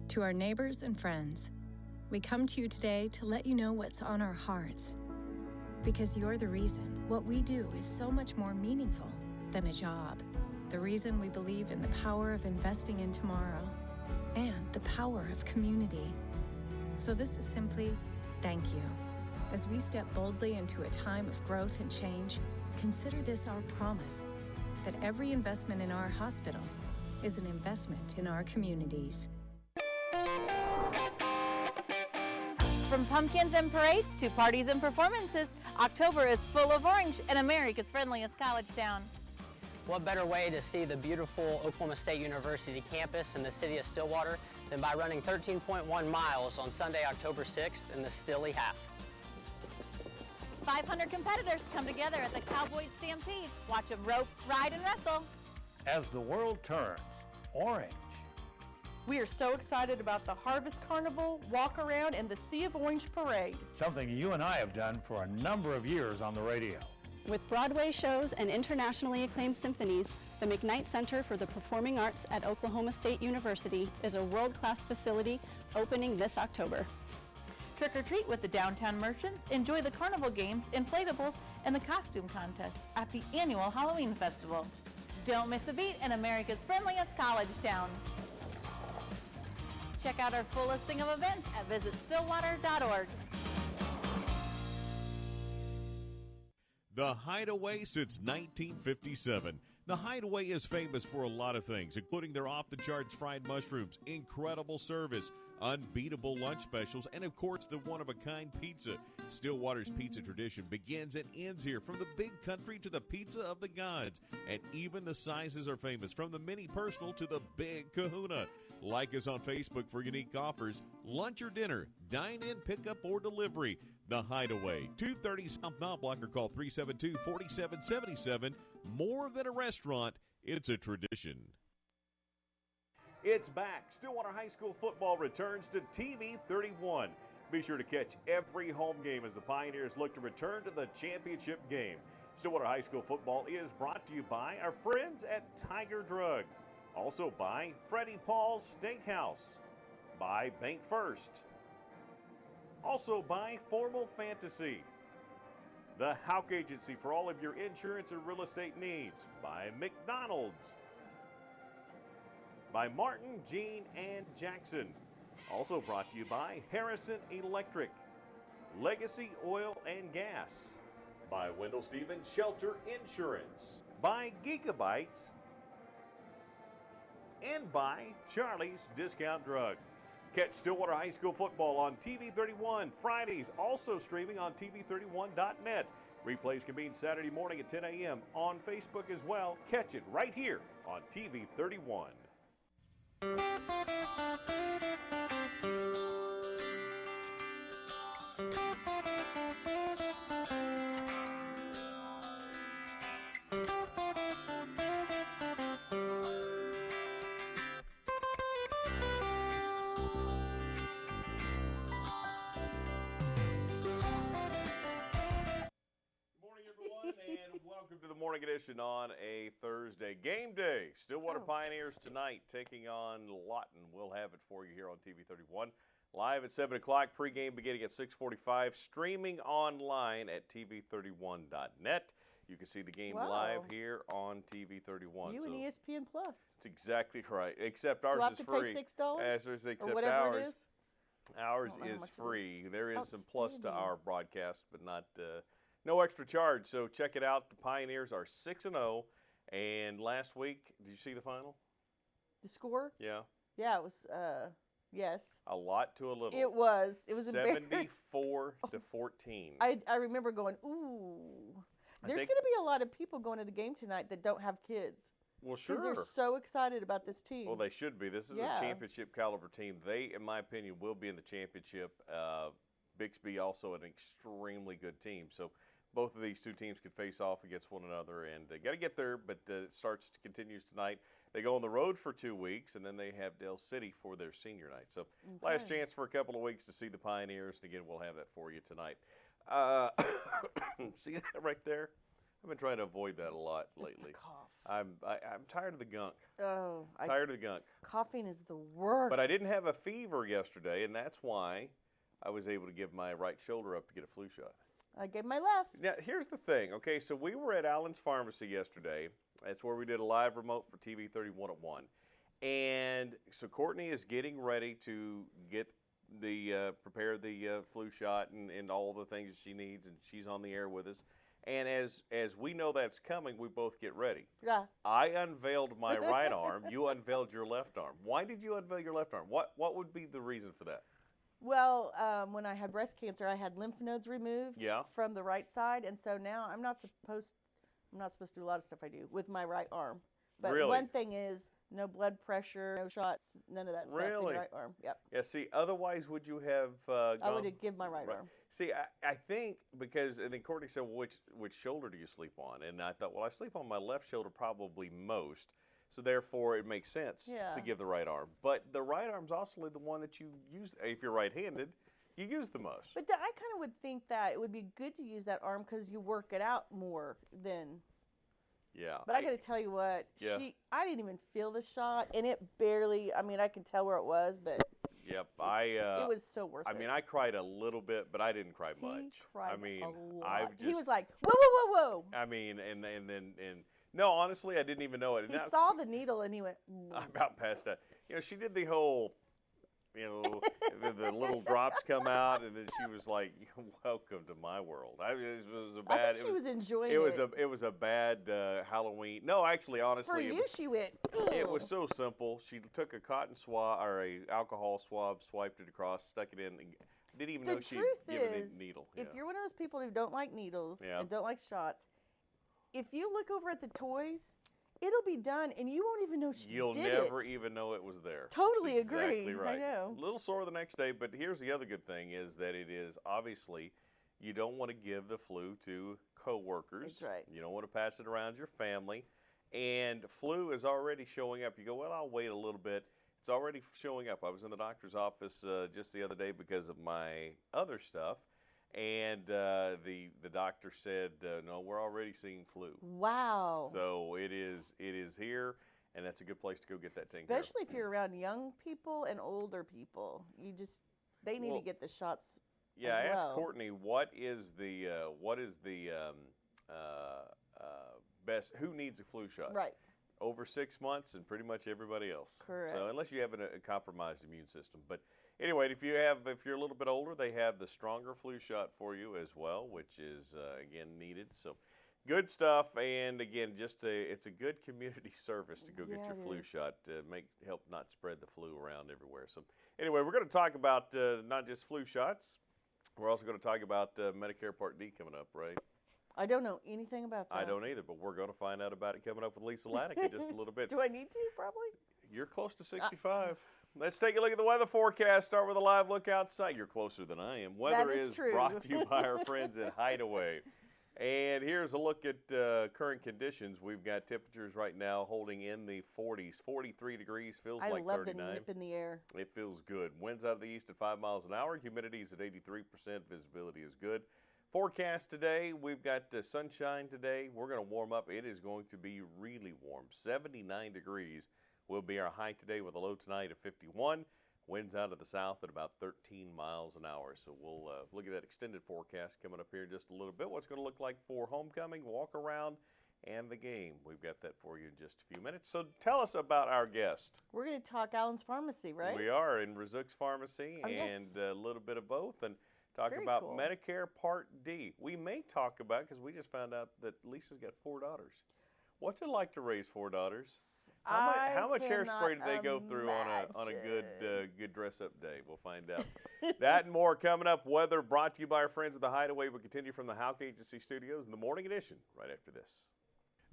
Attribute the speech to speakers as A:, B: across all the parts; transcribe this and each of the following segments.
A: To our neighbors and friends, we come to you today to let you know what's on our hearts. Because you're the reason what we do is so much more meaningful than a job. The reason we believe in the power of investing in tomorrow and the power of community. So this is simply thank you. As we step boldly into a time of growth and change, consider this our promise that every investment in our hospital is an investment in our communities.
B: From pumpkins and parades to parties and performances, October is full of orange and America's friendliest college town.
C: What better way to see the beautiful Oklahoma State University campus in the city of Stillwater than by running 13.1 miles on Sunday, October 6th in the Stilly Half.
B: 500 competitors come together at the Cowboy Stampede. Watch them rope, ride, and wrestle.
D: As the world turns orange.
E: We are so excited about the Harvest Carnival, Walk Around, and the Sea of Orange Parade.
D: Something you and I have done for a number of years on the radio.
F: With Broadway shows and internationally acclaimed symphonies, the McKnight Center for the Performing Arts at Oklahoma State University is a world-class facility opening this October.
B: Trick or treat with the downtown merchants, enjoy the carnival games, inflatables, and the costume contest at the annual Halloween Festival. Don't miss a beat in America's friendliest college town. Check out our full listing of events at visitstillwater.org.
G: The Hideaway since 1957. The Hideaway is famous for a lot of things, including their off-the-charts fried mushrooms, incredible service, unbeatable lunch specials, and of course the one-of-a-kind pizza. Stillwater's pizza tradition begins and ends here, from the big country to the pizza of the gods. And even the sizes are famous, from the mini personal to the big kahuna. Like us on Facebook for unique offers, lunch or dinner, dine in, pick up, or delivery. The Hideaway, 230 South Mount Block, or call 372-4777. More than a restaurant, it's a tradition.
H: It's back. Stillwater High School football returns to TV 31. Be sure to catch every home game as the Pioneers look to return to the championship game. Stillwater High School football is brought to you by our friends at Tiger Drug. Also by Freddie Paul's Steakhouse. By Bank First. Also by Formal Fantasy. The Houck Agency for all of your insurance or real estate needs. By McDonald's. By Martin, Jean, and Jackson. Also brought to you by Harrison Electric. Legacy Oil and Gas. By Wendell Stevens Shelter Insurance. By Gigabytes. And by Charlie's Discount Drug. Catch Stillwater High School football on TV 31 Fridays, also streaming on TV31.net. Replays convene Saturday morning at 10 a.m. on Facebook as well. Catch it right here on TV 31. Morning edition on a Thursday. Game day. Stillwater Pioneers tonight taking on Lawton. We'll have it for you here on TV 31. Live at 7 o'clock. Pregame beginning at 6:45. Streaming online at TV31.net. You can see the game live here on TV 31.
E: You and ESPN Plus.
H: That's exactly right. Except ours is free.
E: Do I have to pay $6?
H: Except
E: or whatever it is?
H: Ours is free. There is some plus to our broadcast, but not no extra charge. So check it out. The Pioneers are 6-0. And last week, did you see the final?
E: The score?
H: Yeah.
E: Yeah, it was, yes.
H: A lot to a little.
E: It was. It was embarrassing.
H: 74-14.
E: I remember going, ooh. There's going to be a lot of people going to the game tonight that don't have kids.
H: Well, sure.
E: Because they're so excited about this team.
H: Well, they should be. This is a championship caliber team. They, in my opinion, will be in the championship. Bixby also an extremely good team. So both of these two teams could face off against one another, and they got to get there, but it continues tonight. They go on the road for 2 weeks, and then they have Dale City for their senior night. So last chance for a couple of weeks to see the Pioneers, and again, we'll have that for you tonight. See that right there? I've been trying to avoid that a lot lately.
E: It's the cough.
H: I'm tired of the gunk.
E: Oh,
H: Tired of the gunk.
E: coughing is the worst.
H: But I didn't have a fever yesterday, and that's why I was able to give my right shoulder up to get a flu shot.
E: I gave my left.
H: Now, here's the thing. Okay, so we were at Allen's Pharmacy yesterday. That's where we did a live remote for TV 31 at 1. And so Courtney is getting ready to get prepare the flu shot and all the things she needs, and she's on the air with us. And as we know that's coming, we both get ready.
E: Yeah.
H: I unveiled my right arm. You unveiled your left arm. Why did you unveil your left arm? What would be the reason for that?
E: Well, when I had breast cancer, I had lymph nodes removed
H: Yeah.
E: from the right side, and so now I'm not supposed to do a lot of stuff I do with my right arm. But
H: Really?
E: one thing is no blood pressure, no shots, none of that stuff in
H: Really?
E: the right arm. Yep.
H: Yeah, see, otherwise would you have
E: I would
H: gone-
E: have given my right arm.
H: See, I think because, and then Courtney said, well, which shoulder do you sleep on? And I thought, well, I sleep on my left shoulder probably most, so therefore it makes sense
E: Yeah.
H: to give the right arm. But the right arm's also the one that you use, if you're right-handed, you use the most.
E: But I kind of would think that it would be good to use that arm because you work it out more than.
H: Yeah.
E: But I got to tell you what,
H: Yeah.
E: I didn't even feel the shot, and it barely. I mean, I can tell where it was, but
H: Yep,
E: it was so worth it.
H: I mean, I cried a little bit, but I didn't cry
E: He
H: much.
E: cried
H: I mean,
E: a lot.
H: I've just,
E: He was like, whoa, whoa, whoa, whoa.
H: I mean, and no, honestly, I didn't even know it. And
E: He
H: now-
E: saw the needle and he went,
H: I about passed out. You know, she did the whole, the little drops come out, and then she was like, "Welcome to my world." It was a bad.
E: I think she was enjoying it.
H: It was a bad Halloween. No, actually, honestly,
E: For
H: it
E: you,
H: was,
E: she went,
H: it was so simple. She took a cotton swab or a alcohol swab, swiped it across, stuck it in. And didn't even
E: The
H: know she'd
E: truth
H: given
E: is,
H: a needle.
E: if
H: Yeah.
E: you're one of those people who don't like needles
H: Yeah.
E: and don't like shots, if you look over at the toys, it'll be done and you won't even know she
H: You'll
E: did
H: never
E: it.
H: even know it was there.
E: Totally
H: That's
E: agree.
H: Exactly right.
E: I know.
H: A little sore the next day, but here's the other good thing is that it is obviously you don't want to give the flu to coworkers.
E: That's right.
H: You don't want to pass it around your family. And flu is already showing up. You go, well, I'll wait a little bit. It's already showing up. I was in the doctor's office just the other day because of my other stuff. And the doctor said, no, we're already seeing flu.
E: Wow.
H: So it is here, and that's a good place to go get that taken care of.
E: Especially if you're around young people and older people. They need
H: Well,
E: to get the shots.
H: Yeah, I
E: as
H: asked
E: well.
H: Courtney what is the best. Who needs a flu shot?
E: Right.
H: Over 6 months, and pretty much everybody else.
E: Correct.
H: So unless you have a compromised immune system, but anyway, if you're a little bit older, they have the stronger flu shot for you as well, which is again needed. So good stuff, and again, it's a good community service to go get
E: Yeah,
H: your
E: it
H: flu
E: is.
H: shot to help not spread the flu around everywhere. So anyway, we're going to talk about not just flu shots. We're also going to talk about Medicare Part D coming up, right?
E: I don't know anything about that.
H: I don't either, but we're going to find out about it coming up with Lisa Laddick in just a little bit.
E: Do I need to? Probably.
H: You're close to 65. Let's take a look at the weather forecast. Start with a live look outside. You're closer than I am. Weather
E: is true.
H: brought to you by our friends at Hideaway. And here's a look at current conditions. We've got temperatures right now holding in the 40s. 43 degrees, feels
E: I
H: like
E: love
H: 39.
E: the nip in the air.
H: It feels good. Winds out of the east at 5 miles an hour. Humidity is at 83%. Visibility is good. Forecast today, we've got sunshine today. We're going to warm up. It is going to be really warm. 79 degrees will be our high today with a low tonight of 51. Winds out of the south at about 13 miles an hour. So we'll look at that extended forecast coming up here in just a little bit. What's going to look like for homecoming, walk around, and the game. We've got that for you in just a few minutes. So tell us about our guest.
E: We're going to talk Allen's Pharmacy, right?
H: We are in Rizuk's Pharmacy,
E: Oh,
H: and
E: yes.
H: a little bit of both, and talk
E: Very
H: about
E: cool.
H: Medicare Part D. We may talk about, because we just found out that Lisa's got 4 daughters. What's it like to raise 4 daughters? How much hairspray do they go through on a good dress up day? We'll find out. That and more coming up. Weather brought to you by our friends at the Hideaway. We'll continue from the Houck Agency Studios in the morning edition right after this.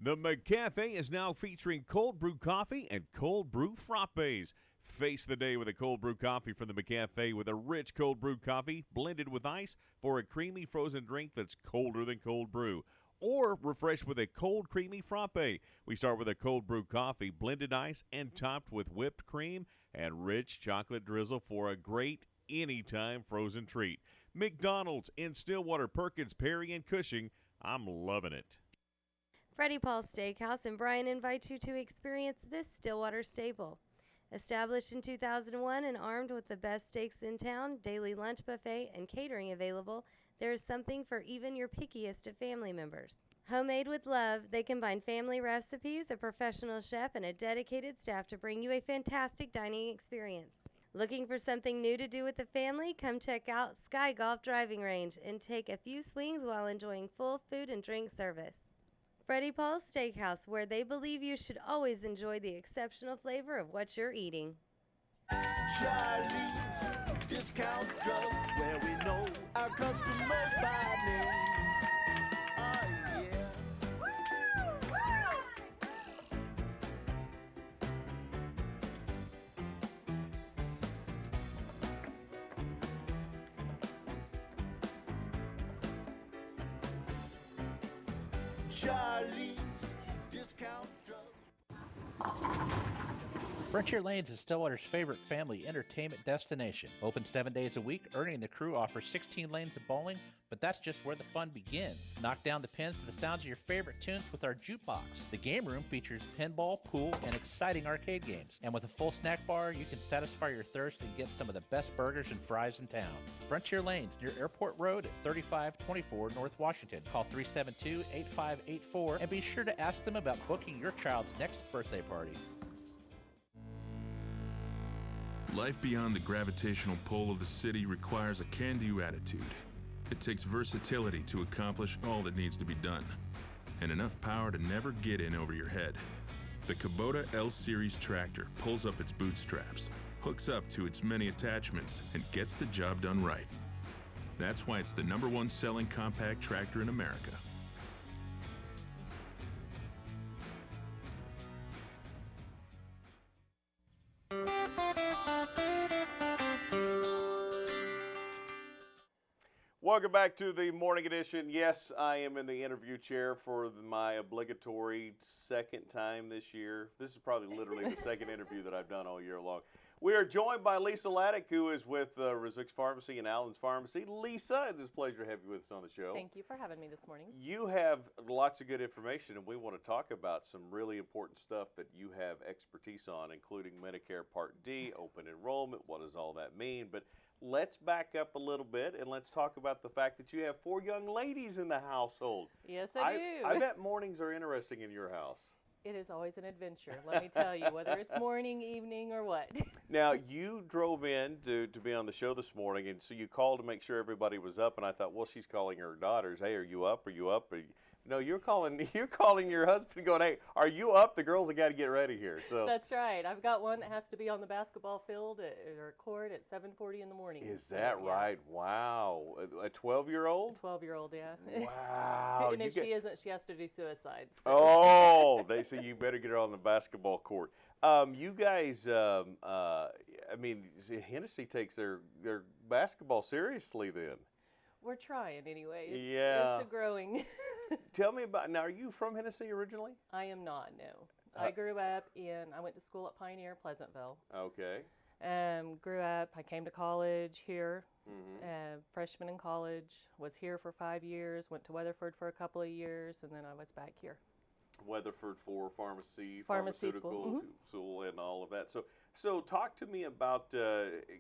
G: The McCafe is now featuring cold brew coffee and cold brew frappes. Face the day with a cold brew coffee from the McCafe with a rich cold brew coffee blended with ice for a creamy frozen drink that's colder than cold brew. Or refresh with a cold creamy frappe. We start with a cold brew coffee, blended ice, and topped with whipped cream and rich chocolate drizzle for a great anytime frozen treat. McDonald's in Stillwater, Perkins, Perry, and Cushing. I'm loving it.
I: Freddie Paul's Steakhouse and Brian invite you to experience this Stillwater staple. Established in 2001 and armed with the best steaks in town, daily lunch buffet, and catering available, there is something for even your pickiest of family members. Homemade with love, they combine family recipes, a professional chef, and a dedicated staff to bring you a fantastic dining experience. Looking for something new to do with the family? Come check out Sky Golf Driving Range and take a few swings while enjoying full food and drink service. Freddie Paul's Steakhouse, where they believe you should always enjoy the exceptional flavor of what you're eating.
J: Charlie's Discount Drug, where we know our customers by name. Oh, yeah. Charlie's Discount Drug.
K: Frontier Lanes is Stillwater's favorite family entertainment destination. Open 7 days a week, Ernie and the crew offer 16 lanes of bowling, but that's just where the fun begins. Knock down the pins to the sounds of your favorite tunes with our jukebox. The game room features pinball, pool, and exciting arcade games. And with a full snack bar, you can satisfy your thirst and get some of the best burgers and fries in town. Frontier Lanes near Airport Road at 3524 North Washington. Call 372-8584 and be sure to ask them about booking your child's next birthday party.
L: Life beyond the gravitational pull of the city requires a can-do attitude. It takes versatility to accomplish all that needs to be done, and enough power to never get in over your head. The Kubota L-Series tractor pulls up its bootstraps, hooks up to its many attachments, and gets the job done right. That's why it's the #1 selling compact tractor in America.
H: Welcome back to the morning edition. Yes, I am in the interview chair for my obligatory second time this year. This is probably literally the second interview that I've done all year long. We are joined by Lisa Laddick, who is with Rizuk's Pharmacy and Allen's Pharmacy. Lisa, it is a pleasure to have you with us on the show.
M: Thank you for having me this morning.
H: You have lots of good information, and we want to talk about some really important stuff that you have expertise on, including Medicare Part D, open enrollment. What does all that mean? But let's back up a little bit and let's talk about the fact that you have 4 young ladies in the household.
M: Yes, I do.
H: I bet mornings are interesting in your house.
M: It is always an adventure, let me tell you, whether it's morning, evening, or what.
H: Now, you drove in to be on the show this morning, and so you called to make sure everybody was up, and I thought, well, she's calling her daughters. Hey, are you up? Are you up? No, you're calling your husband going, hey, are you up? The girls have got to get ready here. So
M: That's right. I've got one that has to be on the basketball field or court at 7:40 in the morning.
H: Is that right? Wow. A 12-year-old?
M: A 12-year-old, yeah.
H: Wow.
M: And if she isn't, she has to do suicide. So.
H: Oh, they say you better get her on the basketball court. You guys, I mean, Hennessy takes their basketball seriously then.
M: We're trying anyway.
H: It's
M: a growing.
H: Tell me about, now, are you from Hennessy originally?
M: I am not, no. I grew up I went to school at Pioneer, Pleasantville.
H: Okay.
M: Grew up, I came to college here,
H: Mm-hmm.
M: freshman in college, was here for 5 years, went to Weatherford for a couple of years, and then I was back here.
H: Weatherford for pharmacy
M: pharmaceutical
H: school, and all of that. So talk to me about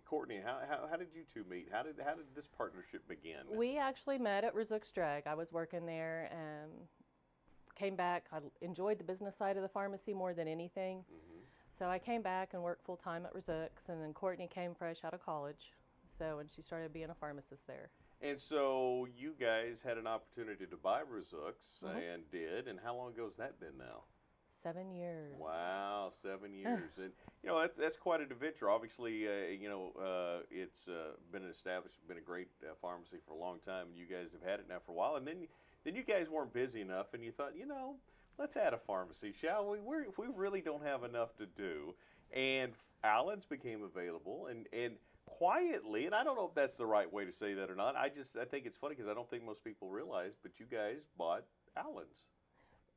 H: Courtney. How did you two meet? How did this partnership begin?
M: We actually met at Rizuk's Drug. I was working there and came back. I enjoyed the business side of the pharmacy more than anything.
H: Mm-hmm.
M: So I came back and worked full time at Rizuk's, and then Courtney came fresh out of college. And she started being a pharmacist there.
H: And so you guys had an opportunity to buy Rizuk's and did. And how long ago has that been now?
M: 7 years.
H: Wow, 7 years. And, that's quite an adventure. Obviously, it's been established, been a great pharmacy for a long time. And you guys have had it now for a while. And then you guys weren't busy enough and you thought, let's add a pharmacy, shall we? We really don't have enough to do. And Allen's became available and quietly, and I don't know if that's the right way to say that or not. I think it's funny because I don't think most people realize, but you guys bought Allen's.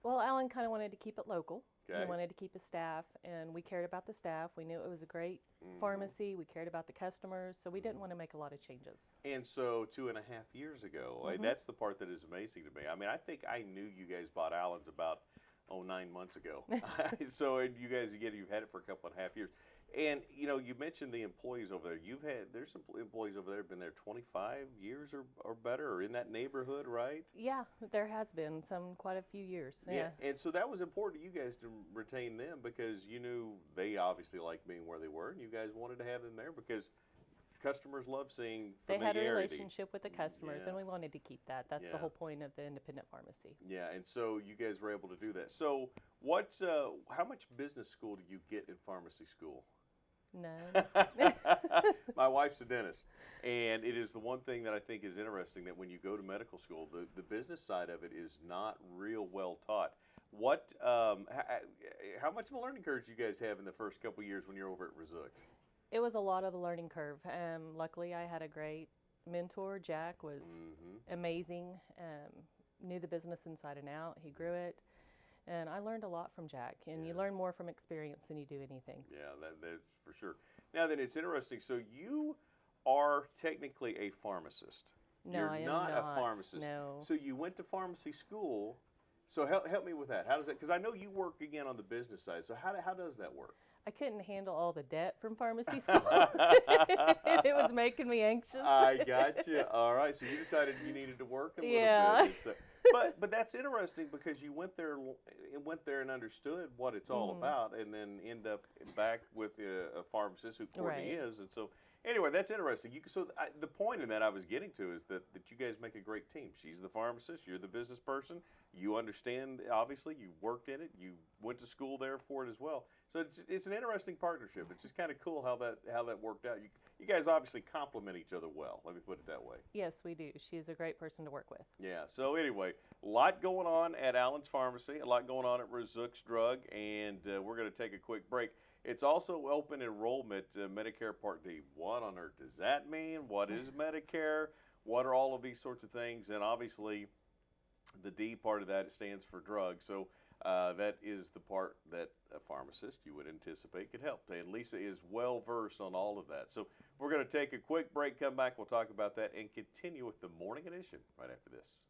M: Well, Allen kind of wanted to keep it local.
H: Okay.
M: He wanted to keep his staff, and we cared about the staff. We knew it was a great
H: Mhm.
M: pharmacy. We cared about the customers, so we didn't want to make a lot of changes.
H: And so 2.5 years ago,
M: Mhm.
H: that's the part that is amazing to me. I mean, I think I knew you guys bought Allen's about 9 months ago. So and you guys, again, you've had it for a couple and a half years. And, you know, you mentioned the employees over there. There's some employees over there who have been there 25 years or better, or in that neighborhood, right?
M: Yeah, there has been quite a few years. Yeah.
H: And so that was important to you guys to retain them because you knew they obviously liked being where they were, and you guys wanted to have them there because customers love seeing
M: They had a
H: familiarity.
M: relationship with the customers, and we wanted to keep that. That's
H: Yeah.
M: the whole point of the independent pharmacy.
H: Yeah, and so you guys were able to do that. So how much business school do you get in pharmacy school?
M: None.
H: My wife's a dentist, and it is the one thing that I think is interesting that when you go to medical school, the business side of it is not real well taught. What, how much of a learning curve did you guys have in the first couple years when you're over at Rizux?
M: It was a lot of a learning curve. Luckily, I had a great mentor. Jack was amazing, knew the business inside and out. He grew it. And I learned a lot from Jack, and you learn more from experience than you do anything.
H: Yeah, that's for sure. Now then, it's interesting. So you are technically a pharmacist.
M: No,
H: You're
M: I am
H: not
M: not.
H: a pharmacist.
M: No.
H: So you went to pharmacy school. So help me with that. How does that? Because I know you work again on the business side. So how does that work?
M: I couldn't handle all the debt from pharmacy school. It was making me anxious.
H: I got you. All right. So you decided you needed to work a little
M: Yeah.
H: bit. So, but that's interesting because you went there and understood what it's all about, and then end up back with a pharmacist who Courtney
M: Right.
H: is, and so. Anyway, that's interesting. The point in that I was getting to is that you guys make a great team. She's the pharmacist. You're the business person. You understand, obviously. You worked in it. You went to school there for it as well. So it's an interesting partnership. It's just kind of cool how that worked out. You guys obviously complement each other well. Let me put it that way.
M: Yes, we do. She's a great person to work with.
H: Yeah. So anyway, a lot going on at Allen's Pharmacy. A lot going on at Rizux Drug, and we're going to take a quick break. It's also open enrollment, Medicare Part D. What on earth does that mean? What is Medicare? What are all of these sorts of things? And obviously, the D part of that stands for drugs. So that is the part that a pharmacist you would anticipate could help. And Lisa is well versed on all of that. So we're going to take a quick break, come back, we'll talk about that, and continue with the morning edition right after this.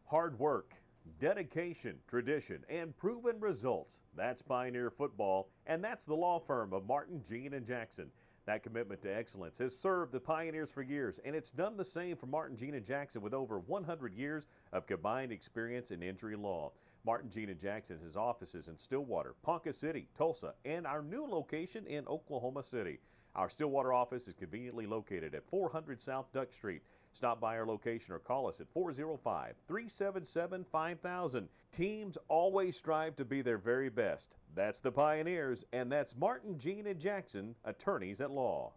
H: Hard work, dedication, tradition, and proven results. That's Pioneer Football, and that's the law firm of Martin, Jean, and Jackson. That commitment to excellence has served the Pioneers for years, and it's done the same for Martin, Jean, and Jackson with over 100 years of combined experience in injury law. Martin, Jean, and Jackson has offices in Stillwater, Ponca City, Tulsa, and our new location in Oklahoma City. Our Stillwater office is conveniently located at 400 South Duck Street. Stop by our location or call us at 405-377-5000. Teams always strive to be their very best. That's the Pioneers, and that's Martin, Jean, and Jackson, attorneys at law.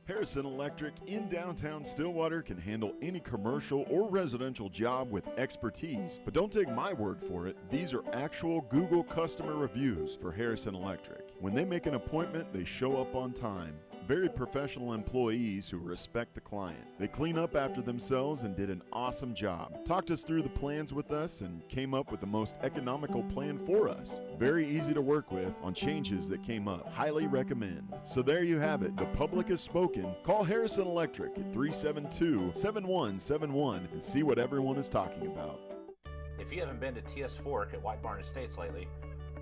N: Harrison Electric in downtown Stillwater can handle any commercial or residential job with expertise. But don't take my word for it. These are actual Google customer reviews for Harrison Electric. When they make an appointment, they show up on time. Very professional employees who respect the client. They clean up after themselves and did an awesome job. Talked us through the plans with us and came up with the most economical plan for us. Very easy to work with on changes that came up. Highly recommend. So there you have it. The public has spoken. Call Harrison Electric at 372-7171 and see what everyone is talking about.
K: If you haven't been to TS Fork at White Barn Estates lately,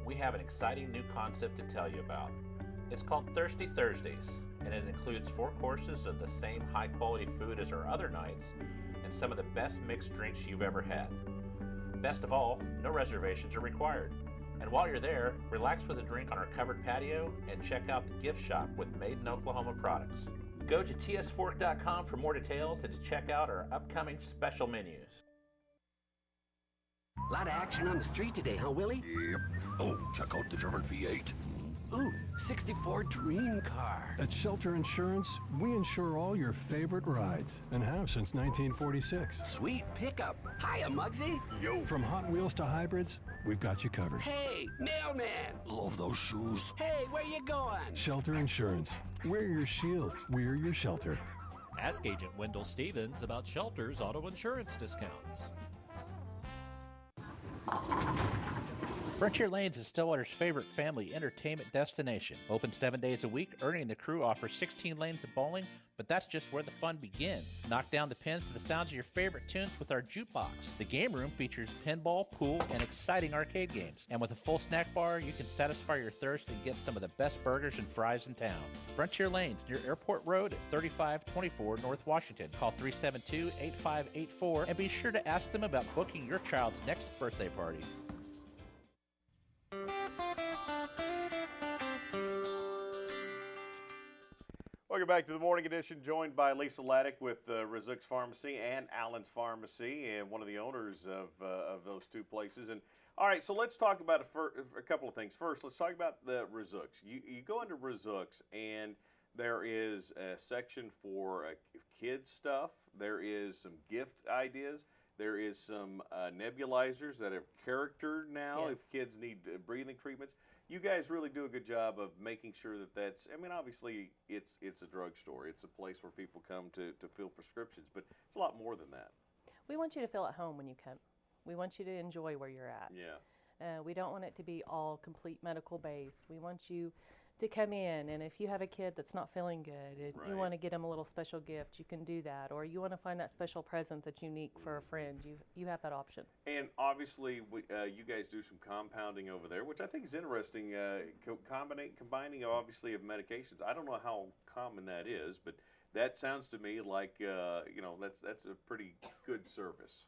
K: we have an exciting new concept to tell you about. It's called Thirsty Thursdays, and it includes 4 courses of the same high-quality food as our other nights and some of the best mixed drinks you've ever had. Best of all, no reservations are required. And while you're there, relax with a drink on our covered patio and check out the gift shop with Made in Oklahoma products. Go to tsfork.com for more details and to check out our upcoming special menus.
O: A lot of action on the street today, huh, Willie?
P: Yep. Oh, check out the German V8.
O: Ooh, 64 dream car.
Q: At Shelter Insurance, we insure all your favorite rides and have since 1946.
O: Sweet pickup. Hiya, Muggsy.
P: Yo.
Q: From Hot Wheels to hybrids, we've got you covered.
O: Hey, mailman.
P: Love those shoes.
O: Hey, where you going?
Q: Shelter Insurance. We're your shield. We're your shelter.
R: Ask Agent Wendell Stevens about Shelter's auto insurance discounts.
K: Frontier Lanes is Stillwater's favorite family entertainment destination. Open 7 days a week, Ernie and the crew offers 16 lanes of bowling, but that's just where the fun begins. Knock down the pins to the sounds of your favorite tunes with our jukebox. The game room features pinball, pool, and exciting arcade games. And with a full snack bar, you can satisfy your thirst and get some of the best burgers and fries in town. Frontier Lanes near Airport Road at 3524 North Washington. Call 372-8584 and be sure to ask them about booking your child's next birthday party.
H: Welcome back to the Morning Edition, joined by Lisa Laddick with Rizuk's Pharmacy and Allen's Pharmacy, and one of the owners of those two places. And all right, so let's talk about a couple of things. First, let's talk about the Rizuk's. You go into Rizuk's, and there is a section for kids stuff. There is some gift ideas. There is some nebulizers that have character now if kids need breathing treatments. You guys really do a good job of making sure that that's, I mean, obviously it's a drugstore. It's a place where people come to fill prescriptions, but it's a lot more than that.
M: We want you to feel at home when you come. We want you to enjoy where you're at.
H: Yeah.
M: We don't want it to be all complete medical based. We want you to come in, and if you have a kid that's not feeling good and you want to get them a little special gift, you can do that. Or you want to find that special present that's unique for a friend, you have that option.
H: And obviously, you guys do some compounding over there, which I think is interesting, combining obviously of medications. I don't know how common that is, but that sounds to me like, that's a pretty good service.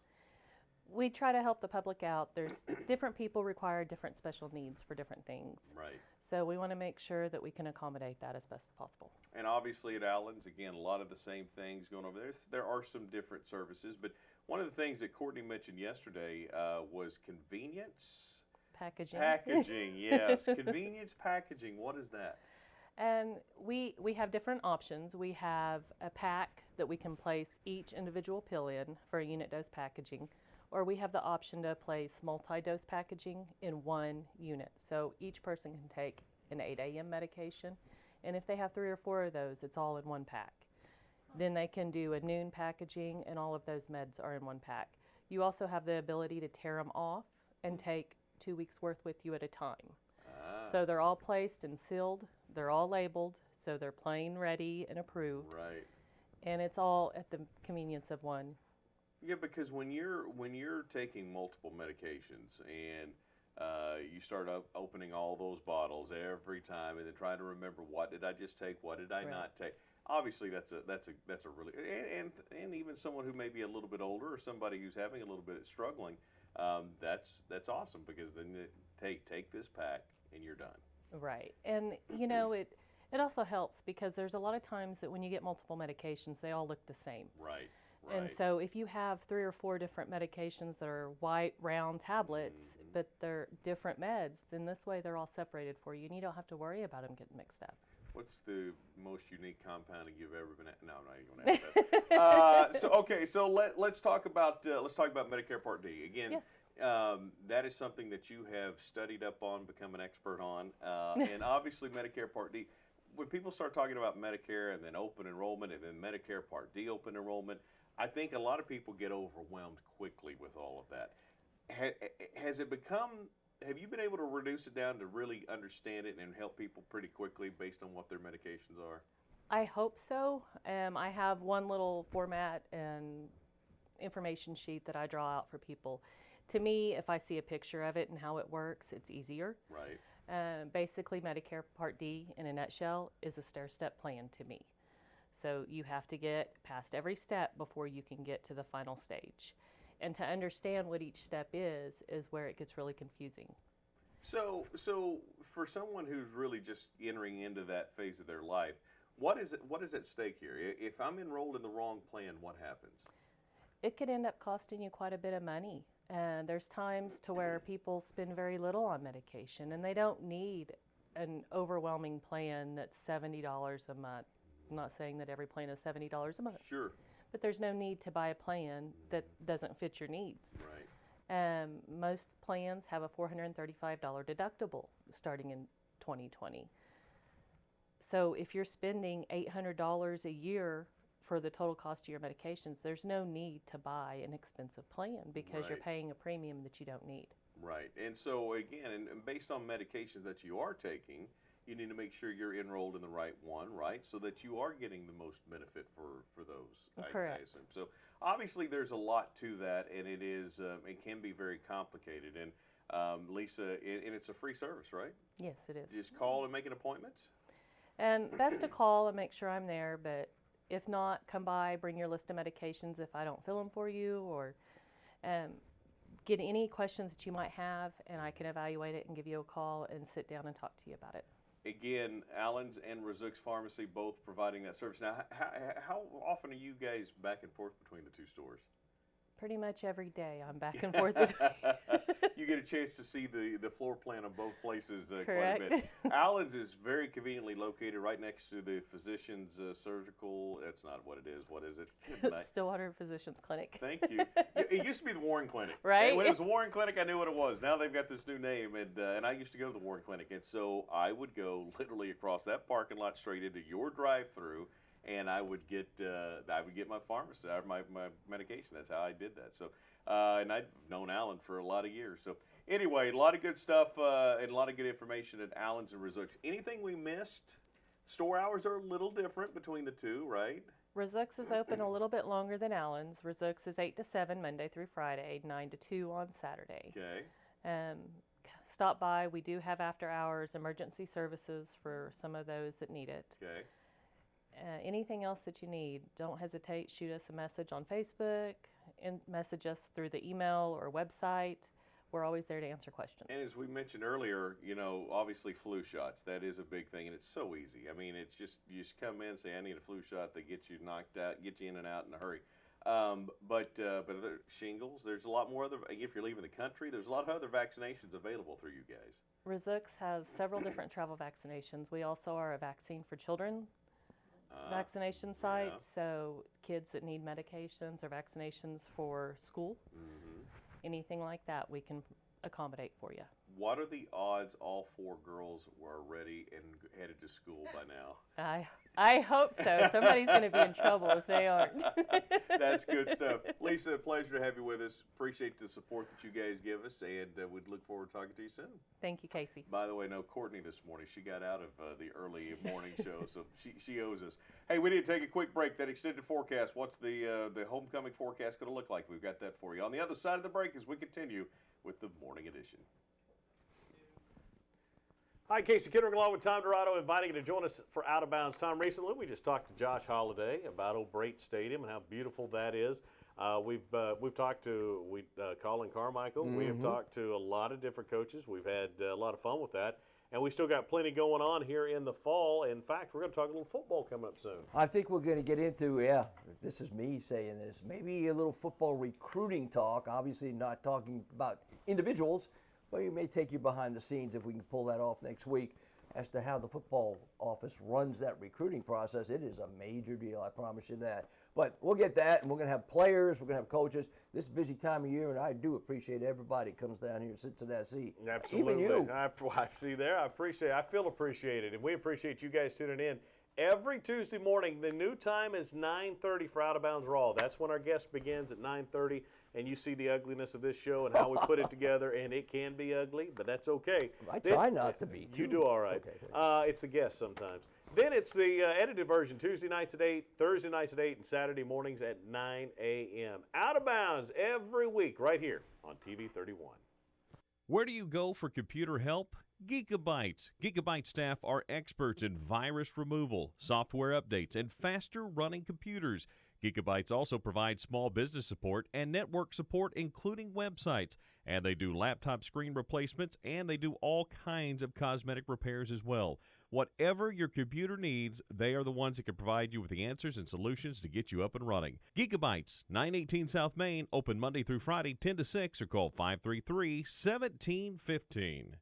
M: We try to help the public out. There's different people require different special needs for different things.
H: Right.
M: So we want to make sure that we can accommodate that as best as possible.
H: And obviously at Allen's, again, a lot of the same things going over there. There are some different services, but one of the things that Courtney mentioned yesterday was convenience.
M: Packaging.
H: Packaging, yes. Convenience packaging. What is that?
M: We have different options. We have a pack that we can place each individual pill in for a unit dose packaging, or we have the option to place multi-dose packaging in one unit. So each person can take an 8 a.m. medication, and if they have 3 or 4 of those, it's all in one pack. Then they can do a noon packaging, and all of those meds are in one pack. You also have the ability to tear them off and take 2 weeks worth with you at a time. So they're all placed and sealed, they're all labeled, so they're plain, ready, and approved.
H: Right.
M: And it's all at the convenience of one.
H: Yeah, because when you're taking multiple medications and you start opening all those bottles every time and then trying to remember, what did I just take, what did I not take? Obviously, that's a really, and even someone who may be a little bit older or somebody who's having a little bit of struggling, that's awesome, because then take this pack and you're done.
M: Right, and it also helps because there's a lot of times that when you get multiple medications, they all look the same.
H: Right.
M: And so if you have 3 or 4 different medications that are white, round tablets, but they're different meds, then this way they're all separated for you, and you don't have to worry about them getting mixed up.
H: What's the most unique compounding you've ever been at? No, I'm not even going to ask that. So let's talk about Medicare Part D again.
M: Yes.
H: That is something that you have studied up on, become an expert on, and obviously Medicare Part D. When people start talking about Medicare and then open enrollment and then Medicare Part D open enrollment, I think a lot of people get overwhelmed quickly with all of that. Has it become? Have you been able to reduce it down to really understand it and help people pretty quickly based on what their medications are?
M: I hope so. I have one little format and information sheet that I draw out for people. To me, if I see a picture of it and how it works, it's easier.
H: Right.
M: Basically, Medicare Part D, in a nutshell, is a stair-step plan to me. So you have to get past every step before you can get to the final stage. And to understand what each step is where it gets really confusing.
H: So for someone who's really just entering into that phase of their life, what is at stake here? If I'm enrolled in the wrong plan, what happens?
M: It could end up costing you quite a bit of money. And there's times to where people spend very little on medication, and they don't need an overwhelming plan that's $70 a month. I'm not saying that every plan is $70 a month.
H: Sure.
M: But there's no need to buy a plan that doesn't fit your needs.
H: Right.
M: Most plans have a $435 deductible starting in 2020. So if you're spending $800 a year for the total cost of your medications, there's no need to buy an expensive plan because you're paying a premium that you don't need.
H: Right. And so, again, and based on medications that you are taking, you need to make sure you're enrolled in the right one, right, so that you are getting the most benefit for those.
M: Correct.
H: I assume. So, obviously, there's a lot to that, and it is it can be very complicated. And Lisa, and it's a free service, right?
M: Yes, it is.
H: Just call and make an appointment?
M: Best to call and make sure I'm there, but if not, come by, bring your list of medications if I don't fill them for you, or get any questions that you might have, and I can evaluate it and give you a call and sit down and talk to you about it.
H: Again, Allen's and Razuk's Pharmacy both providing that service. Now, how often are you guys back and forth between the two stores?
M: Pretty much every day I'm back and forth between.
H: You get a chance to see the floor plan of both places quite a
M: Correct.
H: bit. Allen's is very conveniently located right next to the physician's surgical. That's not what it is. What is it?
M: Stillwater Physicians Clinic.
H: Thank you. It used to be the Warren Clinic.
M: Right.
H: And when it was the Warren Clinic, I knew what it was. Now they've got this new name, and I used to go to the Warren Clinic, and so I would go literally across that parking lot straight into your drive-through, and I would get my pharmacy, my medication. That's how I did that. So, and I've known Allen for a lot of years. So, anyway, a lot of good stuff and a lot of good information at Allen's and Razuk's. Anything we missed? Store hours are a little different between the two, right?
M: Razuk's is open a little bit longer than Allen's. Razuk's is 8 to 7 Monday through Friday, 9 to 2 on Saturday.
H: Okay.
M: Stop by. We do have after hours emergency services for some of those that need it.
H: Okay.
M: Anything else that you need, don't hesitate. Shoot us a message on Facebook, and message us through the email or website. We're always there to answer questions.
H: And as we mentioned earlier, obviously flu shots, that is a big thing, and it's so easy. I mean, it's just, you just come in, say, I need a flu shot. They get you knocked out, get you in and out in a hurry. But other shingles, there's a lot more other, if you're leaving the country, there's a lot of other vaccinations available through you guys.
M: Razuk's has several different travel vaccinations. We also are a vaccine for children vaccination site, so kids that need medications or vaccinations for school, anything like that, we can accommodate for you.
H: What are the odds all 4 girls were ready and headed to school by now?
M: I hope so. Somebody's going to be in trouble if they aren't.
H: That's good stuff. Lisa, a pleasure to have you with us. Appreciate the support that you guys give us, and we'd look forward to talking to you soon.
M: Thank you, Casey.
H: By the way, no, Courtney this morning, she got out of the early morning show, so she owes us. Hey, we need to take a quick break. That extended forecast, what's the homecoming forecast going to look like? We've got that for you. On the other side of the break as we continue with the morning edition.
S: Hi, Casey Kittering along with Tom Dorado, inviting you to join us for Out of Bounds. Tom, recently we just talked to Josh Holliday about O'Brate Stadium and how beautiful that is. We've talked to Colin Carmichael. We have talked to a lot of different coaches. We've had a lot of fun with that. And we still got plenty going on here in the fall. In fact, we're going to talk a little football coming up soon.
T: I think we're going to get into, this is me saying this, maybe a little football recruiting talk. Obviously not talking about individuals, but we may take you behind the scenes if we can pull that off next week as to how the football office runs that recruiting process. It is a major deal, I promise you that. But we'll get that, and we're going to have players, we're going to have coaches. This is a busy time of year, and I do appreciate everybody that comes down here and sits in that seat.
S: Absolutely.
T: Even you.
S: I see there. I feel appreciated, and we appreciate you guys tuning in. Every Tuesday morning, the new time is 9:30 for Out of Bounds Raw. That's when our guest begins at 9:30, and you see the ugliness of this show and how we put it together, and it can be ugly, but that's okay.
T: I try not to be, too.
S: You do all right. Okay. It's a guest sometimes. Then it's the edited version, Tuesday nights at 8, Thursday nights at 8, and Saturday mornings at 9 a.m. Out of Bounds every week right here on TV 31.
G: Where do you go for computer help? Gigabytes. Gigabyte staff are experts in virus removal, software updates, and faster running computers. Gigabytes also provides small business support and network support, including websites. And they do laptop screen replacements, and they do all kinds of cosmetic repairs as well. Whatever your computer needs, they are the ones that can provide you with the answers and solutions to get you up and running. Gigabytes, 918 South Main, open Monday through Friday, 10 to 6, or call 533-1715.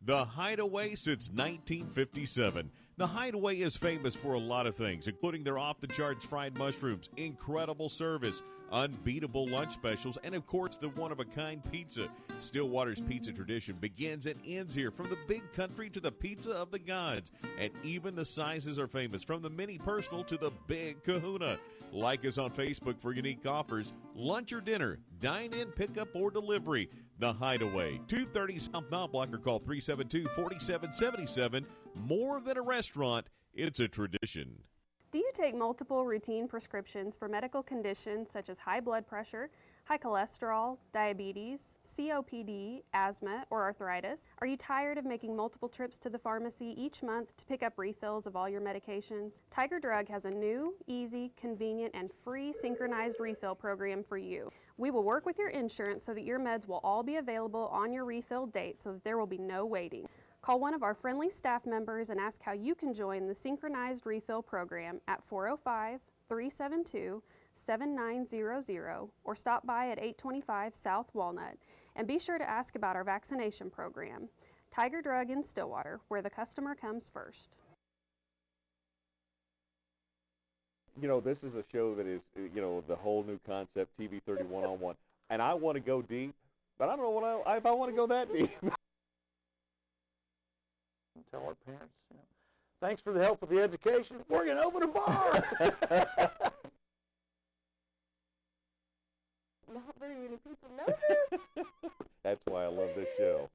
G: The Hideaway since 1957. The Hideaway is famous for a lot of things, including their off-the-charts fried mushrooms, incredible service, unbeatable lunch specials, and of course the one-of-a-kind pizza. Stillwater's pizza tradition begins and ends here, from the big country to the pizza of the gods. And even the sizes are famous, from the mini personal to the big kahuna. Like us on Facebook for unique offers. lunch or dinner, dine in, pick up, or delivery. The Hideaway, 230 South Mount Block, or call 372-4777. More than a restaurant, it's a tradition.
U: Do you take multiple routine prescriptions for medical conditions such as high blood pressure, high cholesterol, diabetes, COPD, asthma, or arthritis? Are you tired of making multiple trips to the pharmacy each month to pick up refills of all your medications? Tiger Drug has a new, easy, convenient, and free synchronized refill program for you. We will work with your insurance so that your meds will all be available on your refill date so that there will be no waiting. Call one of our friendly staff members and ask how you can join the Synchronized Refill Program at 405-372-7900 or stop by at 825 South Walnut. And be sure to ask about our vaccination program. Tiger Drug in Stillwater, where the customer comes first.
S: You know, this is a show that is, you know, the whole new concept, TV 30 one-on-one. And I want to go deep, but I don't know if I want to go that deep.
D: Tell our parents, you know, thanks for the help with the education. We're going to open a bar.
E: Not very many people know this.
S: That's why I love this show.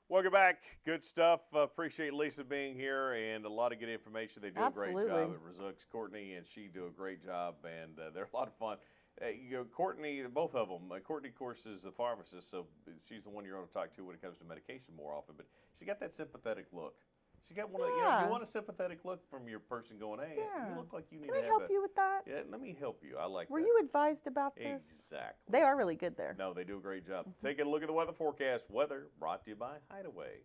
S: Welcome back. Good stuff. Appreciate Lisa being here and a lot of good information. They do a great job at Rizzuks. Courtney and she do a great job, and they're a lot of fun. You know, Courtney, both of them. Courtney, of course, is a pharmacist, so she's the one you're going to talk to when it comes to medication more often. But she got that sympathetic look. She got one of, you know, you want a sympathetic look from your person going, hey, you look like you need to have
E: Can I help you with that?
S: Yeah, let me help you. I like
E: Were
S: that.
E: you advised about this?
S: Exactly.
E: They are really good there.
S: No, they do a great job. Take a look at the weather forecast. Weather brought to you by Hideaway.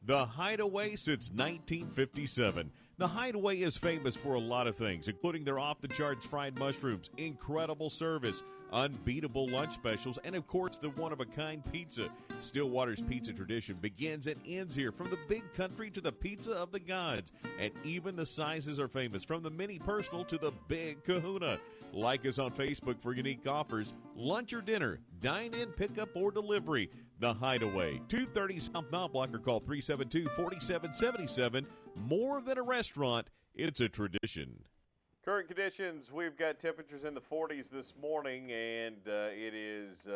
G: The Hideaway since 1957. The Hideaway is famous for a lot of things, including their off-the-charts fried mushrooms, incredible service, unbeatable lunch specials, and of course the one-of-a-kind pizza. Stillwater's pizza tradition begins and ends here, from the big country to the pizza of the gods. And even the sizes are famous, from the mini personal to the big kahuna. Like us on Facebook for unique offers, lunch or dinner, dine in, pick up, or delivery. The Hideaway, 230 South Mount Block, or call 372-4777. More than a restaurant, it's a tradition.
S: Current conditions, we've got temperatures in the 40s this morning, and it is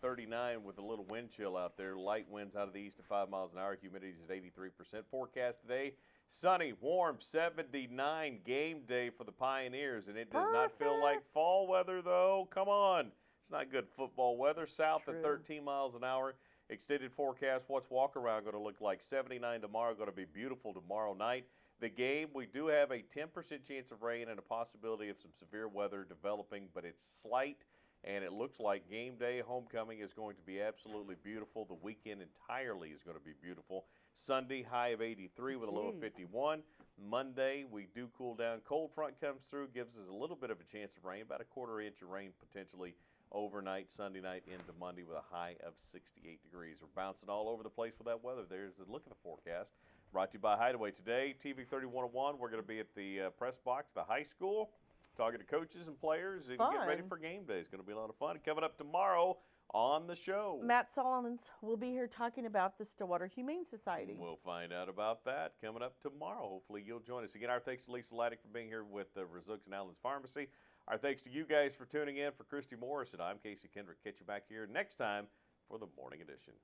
S: 39 with a little wind chill out there. Light winds out of the east at 5 miles an hour. Humidity is at 83%. Forecast today, sunny, warm, 79. Game day for the Pioneers, and it does not feel like fall weather, though. Come on. It's not good football weather. South at 13 miles an hour. Extended forecast, what's walk-around going to look like? 79 tomorrow, going to be beautiful tomorrow night. The game, we do have a 10% chance of rain and a possibility of some severe weather developing, but it's slight, and it looks like game day, homecoming, is going to be absolutely beautiful. The weekend entirely is going to be beautiful. Sunday, high of 83 with a low of 51. Monday, we do cool down. Cold front comes through, gives us a little bit of a chance of rain, about a quarter inch of rain potentially overnight, Sunday night into Monday with a high of 68 degrees. We're bouncing all over the place with that weather. There's a look at the forecast. Brought to you by Hideaway. Today, TV 3101, we're going to be at the press box, the high school, talking to coaches and players and get ready for game day. It's going to be a lot of fun. Coming up tomorrow on the show,
E: Matt Solomons will be here talking about the Stillwater Humane Society.
S: We'll find out about that coming up tomorrow. Hopefully you'll join us. Again, our thanks to Lisa Laddick for being here with Rizzuks and Allen's Pharmacy. Our thanks to you guys for tuning in. For Christy Morris, and I'm Casey Kendrick. Catch you back here next time for the Morning Edition.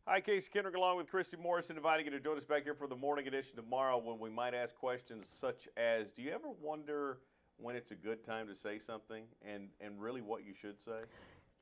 S: Hi, Casey Kendrick along with Christy Morrison, inviting you to join us back here for the Morning Edition tomorrow, when we might ask questions such as, do you ever wonder when it's a good time to say something and really what you should say?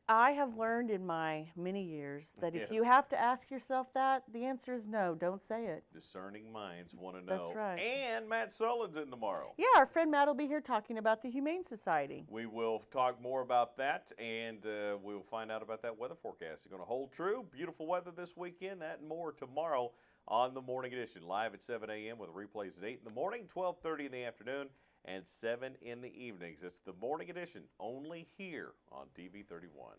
E: I have learned in my many years that if you have to ask yourself that, the answer is no, don't say it.
S: Discerning minds want to know.
E: That's right.
S: And Matt Sullivan's in tomorrow.
E: Yeah, our friend Matt will be here talking about the Humane Society.
S: We will talk more about that, and we will find out about that weather forecast. It's going to hold true. Beautiful weather this weekend. That and more tomorrow on the Morning Edition. Live at 7 a.m. with replays at 8 in the morning, 12:30 in the afternoon,
H: and 7 in the evenings. It's the morning edition, only here on TV 31.